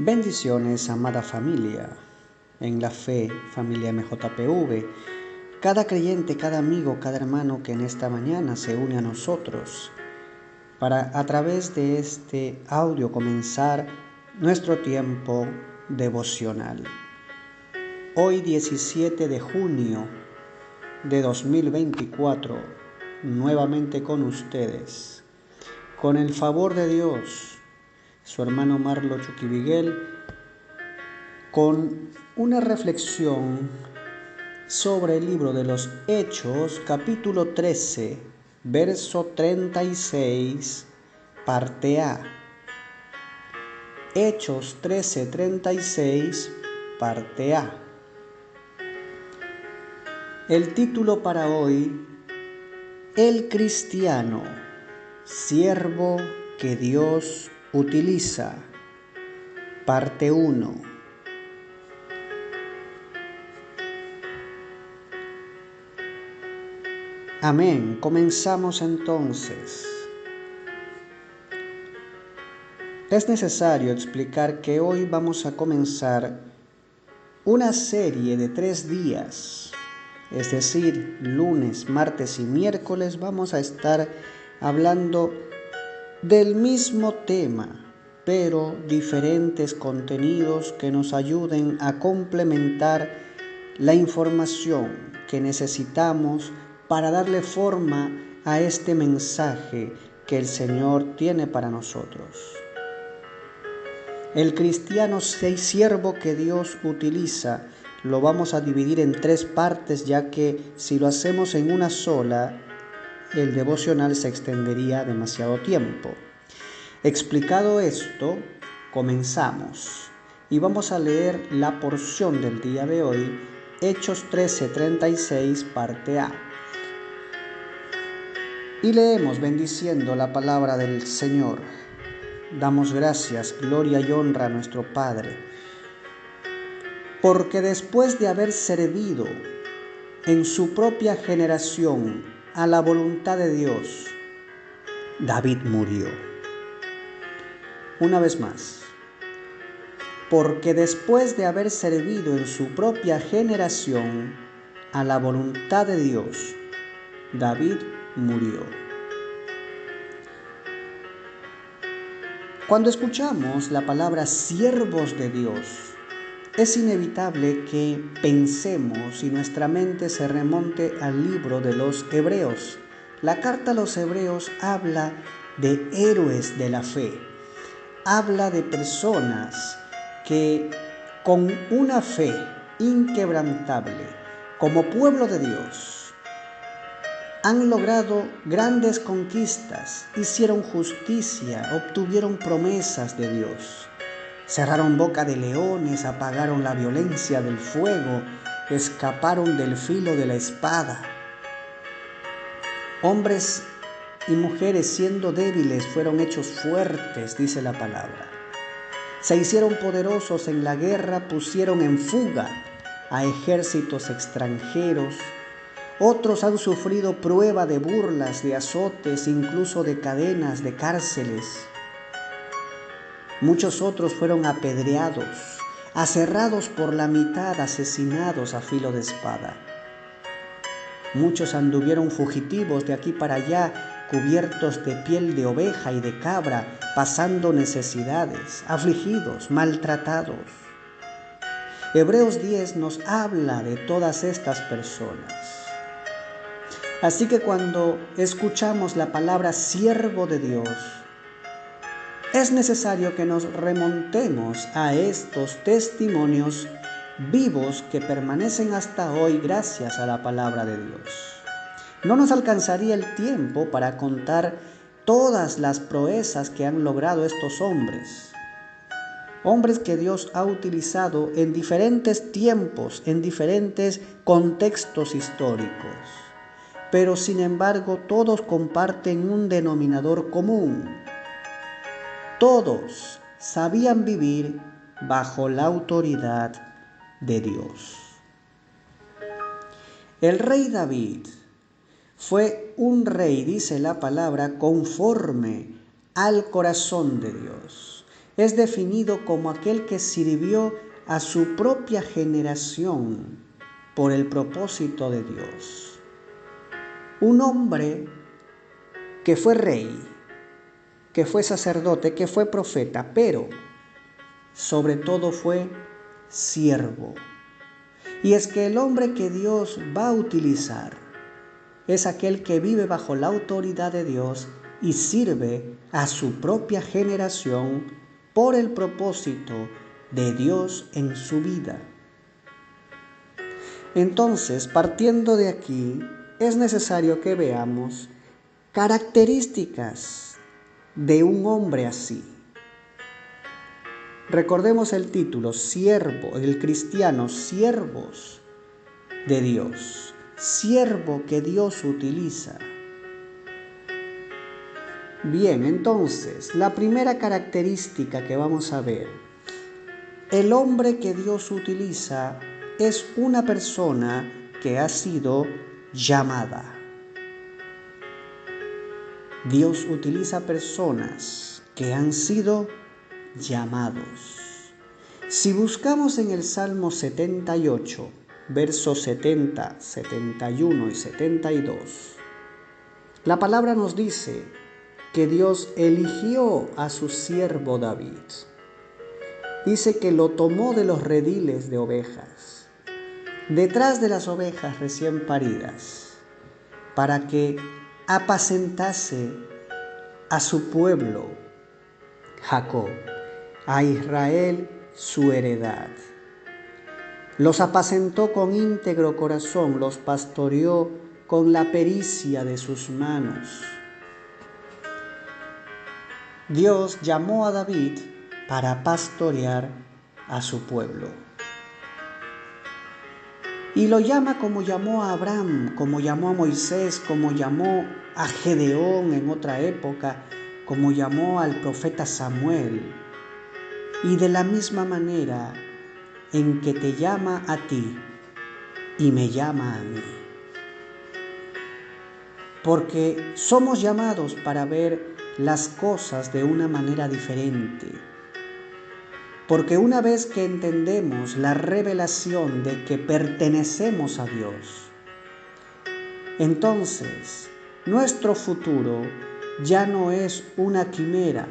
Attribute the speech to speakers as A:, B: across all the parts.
A: Bendiciones, amada familia, en la fe, familia MJPV, cada creyente, cada amigo, cada hermano que en esta mañana se une a nosotros para a través de este audio comenzar nuestro tiempo devocional. Hoy 17 de junio de 2024, nuevamente con ustedes, con el favor de Dios, su hermano Marlo Chuquibiguel, con una reflexión sobre el libro de los Hechos, capítulo 13, verso 36, parte A. Hechos 13, 36, parte A. El título para hoy: El cristiano, siervo que Dios utiliza, parte 1. Amén. Comenzamos entonces. Es necesario explicar que hoy vamos a comenzar una serie de 3 días, es decir, lunes, martes y miércoles vamos a estar hablando del mismo tema, pero diferentes contenidos que nos ayuden a complementar la información que necesitamos para darle forma a este mensaje que el Señor tiene para nosotros. El cristiano siervo que Dios utiliza lo vamos a dividir en 3 partes, ya que si lo hacemos en una sola, el devocional se extendería demasiado tiempo. Explicado esto, comenzamos y vamos a leer la porción del día de hoy, Hechos 13, 36, parte A. Y leemos bendiciendo la palabra del Señor. Damos gracias, gloria y honra a nuestro Padre, porque después de haber servido en su propia generación a la voluntad de Dios, David murió. Una vez más, porque después de haber servido en su propia generación a la voluntad de Dios, David murió. Cuando escuchamos la palabra siervos de Dios, es inevitable que pensemos y nuestra mente se remonte al libro de los Hebreos. La carta a los Hebreos habla de héroes de la fe, habla de personas que con una fe inquebrantable, como pueblo de Dios, han logrado grandes conquistas, hicieron justicia, obtuvieron promesas de Dios. Cerraron boca de leones, apagaron la violencia del fuego, escaparon del filo de la espada. Hombres y mujeres siendo débiles fueron hechos fuertes, dice la palabra. Se hicieron poderosos en la guerra, pusieron en fuga a ejércitos extranjeros. Otros han sufrido prueba de burlas, de azotes, incluso de cadenas, de cárceles. Muchos otros fueron apedreados, aserrados por la mitad, asesinados a filo de espada. Muchos anduvieron fugitivos de aquí para allá, cubiertos de piel de oveja y de cabra, pasando necesidades, afligidos, maltratados. Hebreos 10 nos habla de todas estas personas. Así que cuando escuchamos la palabra siervo de Dios, es necesario que nos remontemos a estos testimonios vivos que permanecen hasta hoy gracias a la palabra de Dios. No nos alcanzaría el tiempo para contar todas las proezas que han logrado estos hombres. Hombres que Dios ha utilizado en diferentes tiempos, en diferentes contextos históricos. Pero sin embargo, todos comparten un denominador común. Todos sabían vivir bajo la autoridad de Dios. El rey David fue un rey, dice la palabra, conforme al corazón de Dios. es definido como aquel que sirvió a su propia generación por el propósito de Dios. Un hombre que fue rey, que fue sacerdote, que fue profeta, pero sobre todo fue siervo. Y es que el hombre que Dios va a utilizar es aquel que vive bajo la autoridad de Dios y sirve a su propia generación por el propósito de Dios en su vida. Entonces, partiendo de aquí, es necesario que veamos características de un hombre así. Recordemos el título, siervo, el cristiano, siervos de Dios, siervo que Dios utiliza. Bien, entonces, la primera característica que vamos a ver, el hombre que Dios utiliza es una persona que ha sido llamada. Dios utiliza personas que han sido llamados. Si buscamos en el Salmo 78, versos 70, 71 y 72, la palabra nos dice que Dios eligió a su siervo David. Dice que lo tomó de los rediles de ovejas, detrás de las ovejas recién paridas, para que apacentase a su pueblo, Jacob, a Israel su heredad. Los apacentó con íntegro corazón, los pastoreó con la pericia de sus manos. Dios llamó a David para pastorear a su pueblo. Y lo llama como llamó a Abraham, como llamó a Moisés, como llamó a Gedeón en otra época, como llamó al profeta Samuel. Y de la misma manera en que te llama a ti y me llama a mí. Porque somos llamados para ver las cosas de una manera diferente. Porque una vez que entendemos la revelación de que pertenecemos a Dios, entonces nuestro futuro ya no es una quimera.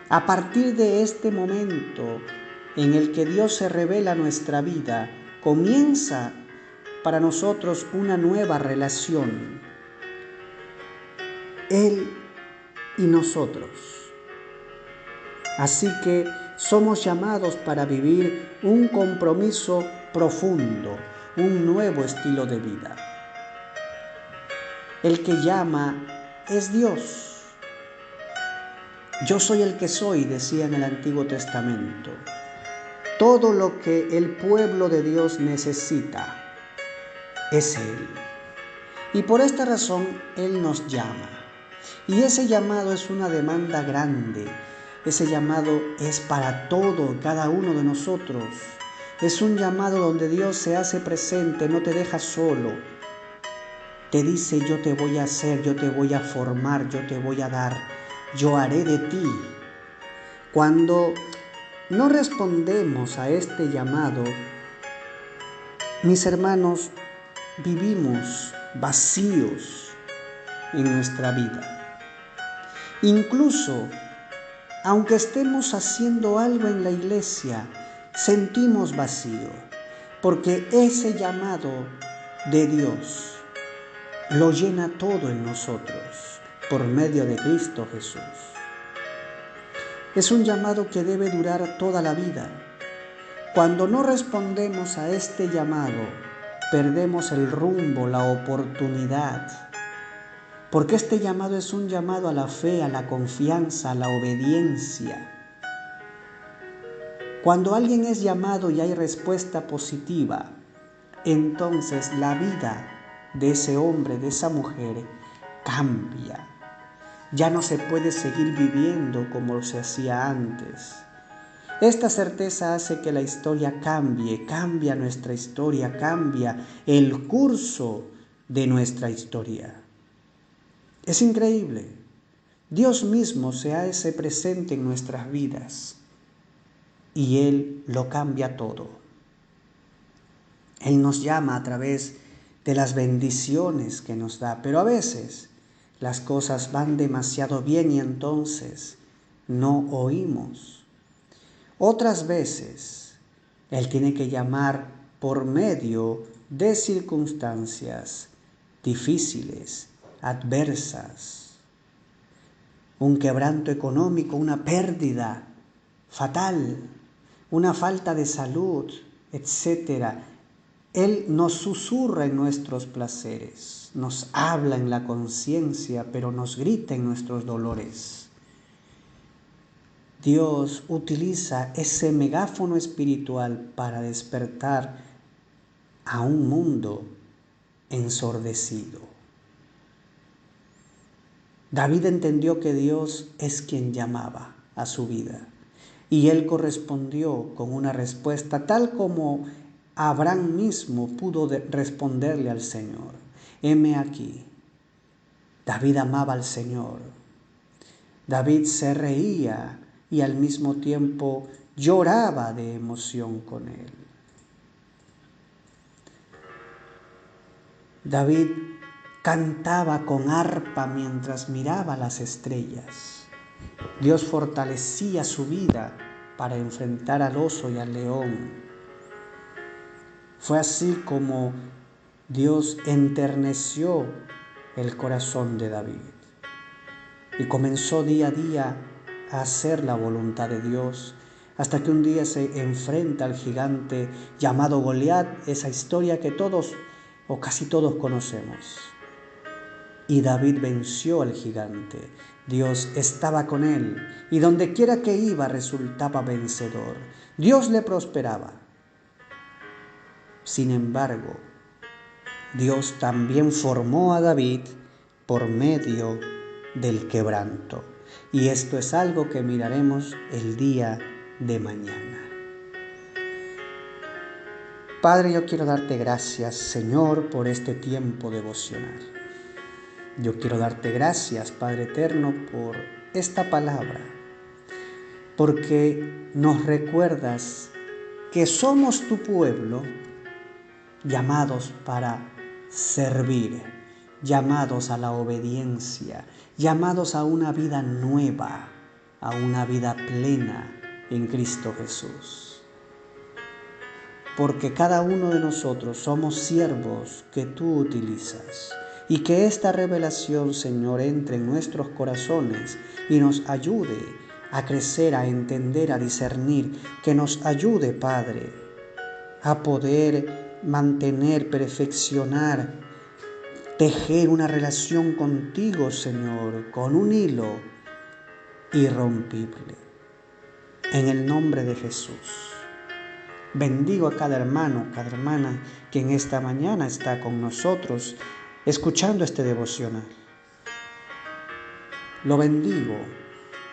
A: A partir de este momento en el que Dios se revela nuestra vida, comienza para nosotros una nueva relación. Él y nosotros. Así que somos llamados para vivir un compromiso profundo, un nuevo estilo de vida. El que llama es Dios. Yo soy el que soy, decía en el Antiguo Testamento. Todo lo que el pueblo de Dios necesita es Él. Y por esta razón Él nos llama. Y ese llamado es una demanda grande. Ese llamado es para todo, cada uno de nosotros. Es un llamado donde Dios se hace presente, no te deja solo. Te dice, yo te voy a hacer, yo te voy a formar, yo te voy a dar, yo haré de ti. Cuando no respondemos a este llamado, mis hermanos, vivimos vacíos en nuestra vida. Incluso, aunque estemos haciendo algo en la iglesia, sentimos vacío, porque ese llamado de Dios lo llena todo en nosotros por medio de Cristo Jesús. Es un llamado que debe durar toda la vida. Cuando no respondemos a este llamado, perdemos el rumbo, la oportunidad. Porque este llamado es un llamado a la fe, a la confianza, a la obediencia. Cuando alguien es llamado y hay respuesta positiva, entonces la vida de ese hombre, de esa mujer, cambia. Ya no se puede seguir viviendo como se hacía antes. Esta certeza hace que la historia cambie, cambia nuestra historia, cambia el curso de nuestra historia. Es increíble. Dios mismo se hace presente en nuestras vidas y Él lo cambia todo. Él nos llama a través de las bendiciones que nos da, pero a veces las cosas van demasiado bien y entonces no oímos. Otras veces Él tiene que llamar por medio de circunstancias difíciles, adversas, un quebranto económico, una pérdida fatal, una falta de salud, etc. Él nos susurra en nuestros placeres, nos habla en la conciencia, pero nos grita en nuestros dolores. Dios utiliza ese megáfono espiritual para despertar a un mundo ensordecido. David entendió que Dios es quien llamaba a su vida y él correspondió con una respuesta tal como Abraham mismo pudo responderle al Señor. Heme aquí. David amaba al Señor. David se reía y al mismo tiempo lloraba de emoción con él. David cantaba con arpa mientras miraba las estrellas. Dios fortalecía su vida para enfrentar al oso y al león. Fue así como Dios enterneció el corazón de David y comenzó día a día a hacer la voluntad de Dios, hasta que un día se enfrenta al gigante llamado Goliat, esa historia que todos o casi todos conocemos. Y David venció al gigante. Dios estaba con él y donde quiera que iba resultaba vencedor. Dios le prosperaba. Sin embargo, Dios también formó a David por medio del quebranto. Y esto es algo que miraremos el día de mañana. Padre, yo quiero darte gracias, Señor, por este tiempo devocional. Yo quiero darte gracias, Padre eterno, por esta palabra, porque nos recuerdas que somos tu pueblo, llamados para servir, llamados a la obediencia, llamados a una vida nueva, a una vida plena en Cristo Jesús. Porque cada uno de nosotros somos siervos que tú utilizas. Y que esta revelación, Señor, entre en nuestros corazones y nos ayude a crecer, a entender, a discernir. Que nos ayude, Padre, a poder mantener, perfeccionar, tejer una relación contigo, Señor, con un hilo irrompible. En el nombre de Jesús. Bendigo a cada hermano, cada hermana que en esta mañana está con nosotros escuchando este devocional. Lo bendigo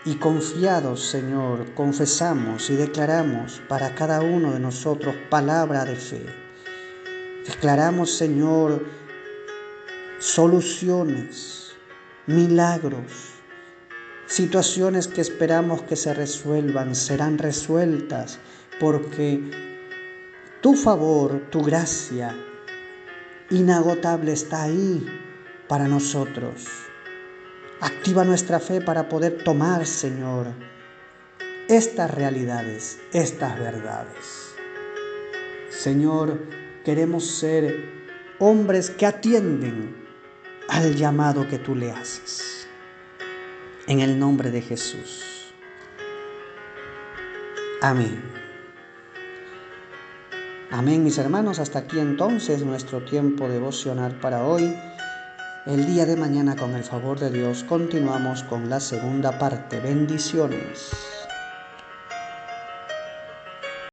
A: y confiados, Señor, confesamos y declaramos para cada uno de nosotros palabra de fe. Declaramos, Señor, soluciones, milagros, situaciones que esperamos que se resuelvan, serán resueltas porque tu favor, tu gracia inagotable está ahí para nosotros. Activa nuestra fe para poder tomar, Señor, estas realidades, estas verdades. Señor, queremos ser hombres que atienden al llamado que tú le haces. En el nombre de Jesús. Amén. Amén, mis hermanos. Hasta aquí entonces nuestro tiempo devocional para hoy. El día de mañana, con el favor de Dios, continuamos con la segunda parte. Bendiciones.